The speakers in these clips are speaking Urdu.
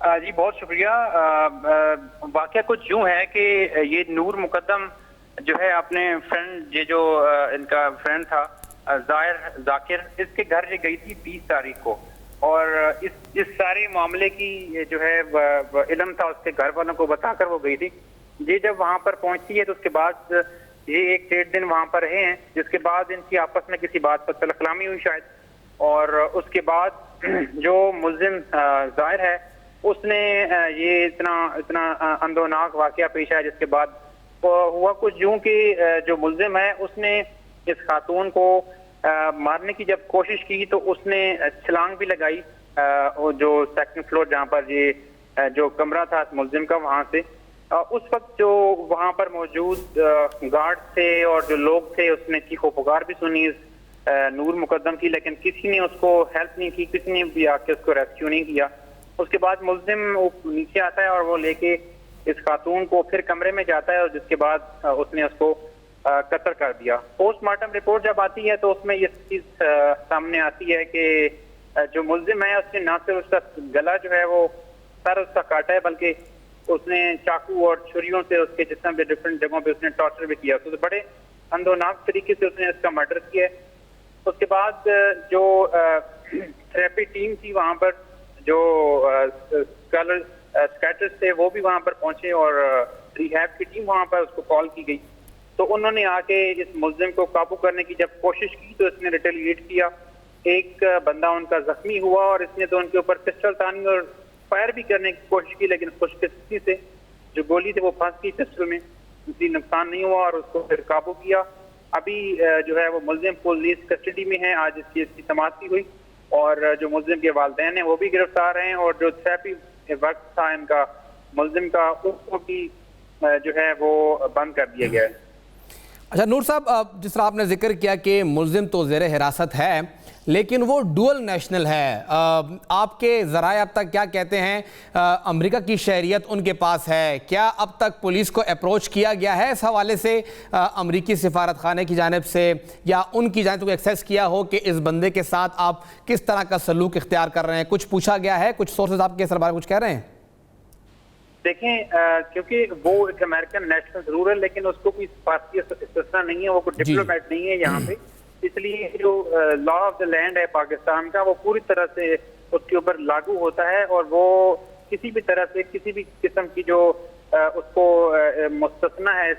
جی بہت شکریہ۔ واقعہ کچھ یوں ہے کہ یہ نور مقدم جو ہے اپنے فرینڈ، یہ جو ان کا فرینڈ تھا ظاہر ذاکر، اس کے گھر یہ گئی تھی 20 تاریخ کو، اور اس سارے معاملے کی جو ہے علم تھا اس کے گھر والوں کو بتا کر وہ گئی تھی۔ یہ جب وہاں پر پہنچتی ہے تو اس کے بعد یہ 1-1.5 دن وہاں پر رہے ہیں، جس کے بعد ان کی آپس میں کسی بات پر طلق کلامی ہوئی شاید، اور اس کے بعد جو ملزم ظاہر ہے اس نے یہ اتنا اندوناک واقعہ پیش آیا، جس کے بعد ہوا کچھ یوں کہ جو ملزم ہے اس نے اس خاتون کو مارنے کی جب کوشش کی تو اس نے چھلانگ بھی لگائی جو سیکنڈ فلور جہاں پر یہ جو کمرہ تھا ملزم کا وہاں سے۔ اس وقت جو وہاں پر موجود گارڈ تھے اور جو لوگ تھے اس نے چیخو پکار بھی سنی نور مقدم کی، لیکن کسی نے اس کو ہیلپ نہیں کی، کسی نے بھی آ کے اس کو ریسکیو نہیں کیا۔ اس کے بعد ملزم نیچے آتا ہے اور وہ لے کے اس خاتون کو پھر کمرے میں جاتا ہے، اور جس کے بعد اس نے اس کو قتل کر دیا۔ پوسٹ مارٹم رپورٹ جب آتی ہے تو اس میں یہ چیز سامنے آتی ہے کہ جو ملزم ہے اس نے نہ صرف اس کا گلا جو ہے وہ سر اس کا کاٹا ہے، بلکہ اس نے چاقو اور چھریوں سے اس کے جسم پہ ڈفرینٹ جگہوں پہ اس نے ٹارچر بھی کیا، تو بڑے اندوناک طریقے سے اس نے اس کا مرڈر کیا ہے۔ اس کے بعد جو تھراپی ٹیم تھی وہاں پر، جو سکیٹرز تھے وہ بھی وہاں پر پہنچے، اور ریہیب کی ٹیم وہاں پر اس کو کال کی گئی، تو انہوں نے آ کے اس ملزم کو قابو کرنے کی جب کوشش کی تو اس نے ریٹیلیٹ کیا۔ ایک بندہ ان کا زخمی ہوا اور اس نے تو ان کے اوپر پسٹل تانی اور فائر بھی کرنے کی کوشش کی، لیکن خوش قسمتی سے جو گولی تھی وہ پھنس گئی پسٹل میں، کوئی نقصان نہیں ہوا اور اس کو پھر قابو کیا۔ ابھی جو ہے وہ ملزم پولیس کسٹڈی میں ہے، آج اس کی سماعت کی ہوئی، اور جو ملزم کے والدین ہیں وہ بھی گرفتار ہیں، اور جو تھراپی وقت تھا ان کا ملزم کا اس کو بھی جو ہے وہ بند کر دیا گیا ہے۔ اچھا نور صاحب، جس طرح آپ نے ذکر کیا کہ ملزم تو زیر حراست ہے لیکن وہ ڈوئل نیشنل ہے، آپ کے ذرائع اب تک کیا کہتے ہیں؟ امریکہ کی شہریت ان کے پاس ہے، کیا اب تک پولیس کو اپروچ کیا گیا ہے اس حوالے سے امریکی سفارت خانے کی جانب سے، یا ان کی جانب سے ایکسیس کیا ہو کہ اس بندے کے ساتھ آپ کس طرح کا سلوک اختیار کر رہے ہیں؟ کچھ پوچھا گیا ہے؟ کچھ سورسز آپ کے اس بارے میں کچھ کہہ رہے ہیں؟ دیکھیں، کیونکہ وہ ایک امریکن نیشنل ضرور ہے لیکن اس کو کوئی سفارتی استثنا نہیں ہے، وہ کوئی ڈپلومیٹ نہیں ہے یہاں پہ، اس لیے جو لا آف دا لینڈ ہے پاکستان کا وہ پوری طرح سے اس کے اوپر لاگو ہوتا ہے، اور وہ کسی بھی طرح سے کسی بھی قسم کی جو اس کو مستثنا ہے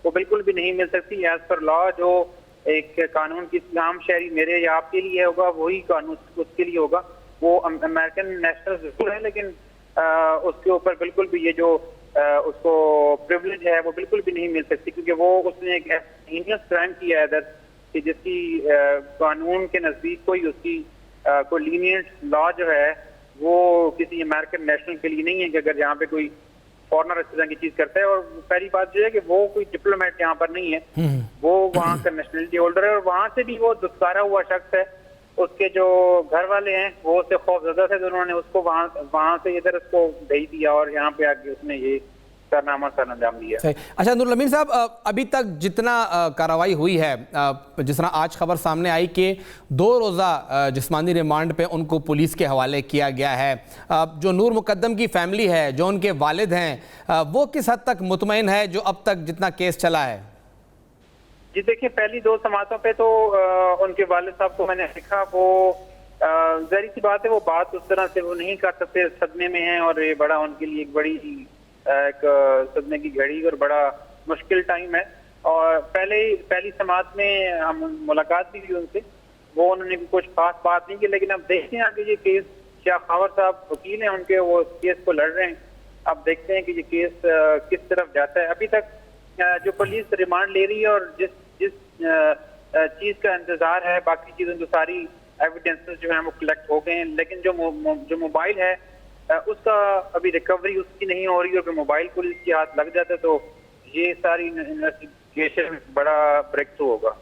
وہ بالکل بھی نہیں مل سکتی۔ ایز پر لا جو ایک قانون کی اسلام شہری میرے یا آپ کے لیے ہوگا وہی قانون اس کے لیے ہوگا۔ وہ امریکن نیشنل ضرور ہے لیکن اس کے اوپر بالکل بھی یہ جو اس کو پریولیج ہے وہ بالکل بھی نہیں مل سکتی، کیونکہ وہ اس نے ایک ہینیس کرائم کیا ہے ادھر کہ جس کی قانون کے نزدیک کوئی اس کی کوئی لینینٹ لا جو ہے وہ کسی امریکن نیشنل کے لیے نہیں ہے کہ اگر یہاں پہ کوئی فارنر اس طرح کی چیز کرتا ہے۔ اور پہلی بات جو ہے کہ وہ کوئی ڈپلومیٹ یہاں پر نہیں ہے، وہ وہاں کا نیشنلٹی ہولڈر ہے، اور وہاں سے بھی وہ دستکارا ہوا شخص ہے۔ اس کے جو گھر والے ہیں وہ اس سے خوف زدہ تھے تو انہوں نے اس کو وہاں سے ادھر اس کو بھیج دیا، اور یہاں پہ آ کے اس نے یہ کارنامہ سر انجام دیا۔ اچھا نور الامین صاحب، ابھی تک جتنا کارروائی ہوئی ہے، جس طرح آج خبر سامنے آئی کہ 2 روزہ جسمانی ریمانڈ پہ ان کو پولیس کے حوالے کیا گیا ہے، جو نور مقدم کی فیملی ہے، جو ان کے والد ہیں، وہ کس حد تک مطمئن ہے جو اب تک جتنا کیس چلا ہے؟ جی دیکھیں، پہلی 2 سماعتوں پہ تو ان کے والد صاحب کو میں نے دیکھا، وہ ظاہر سی بات ہے وہ بات اس طرح سے وہ نہیں کر سکتے، صدمے میں ہیں، اور یہ بڑا ان کے لیے ایک بڑی ایک صدمے کی گھڑی اور بڑا مشکل ٹائم ہے۔ اور پہلی سماعت میں ہم ملاقات بھی ہوئی ان سے، وہ انہوں نے کچھ خاص بات نہیں کی، لیکن اب دیکھتے ہیں کہ یہ کیس، شاہ خاور صاحب وکیل ہیں ان کے، وہ اس کیس کو لڑ رہے ہیں، اب دیکھتے ہیں کہ یہ کیس کس طرف جاتا ہے۔ ابھی تک جو پولیس ریمانڈ لے رہی ہے اور جس چیز کا انتظار ہے، باقی چیزیں جو ساری ایویڈنسز جو ہیں وہ کلیکٹ ہو گئے ہیں، لیکن جو موبائل ہے اس کا ابھی ریکوری اس کی نہیں ہو رہی، اور موبائل پولیس کے ہاتھ لگ جاتا ہے تو یہ ساری انویسٹیگیشن بڑا بریک تھرو ہوگا۔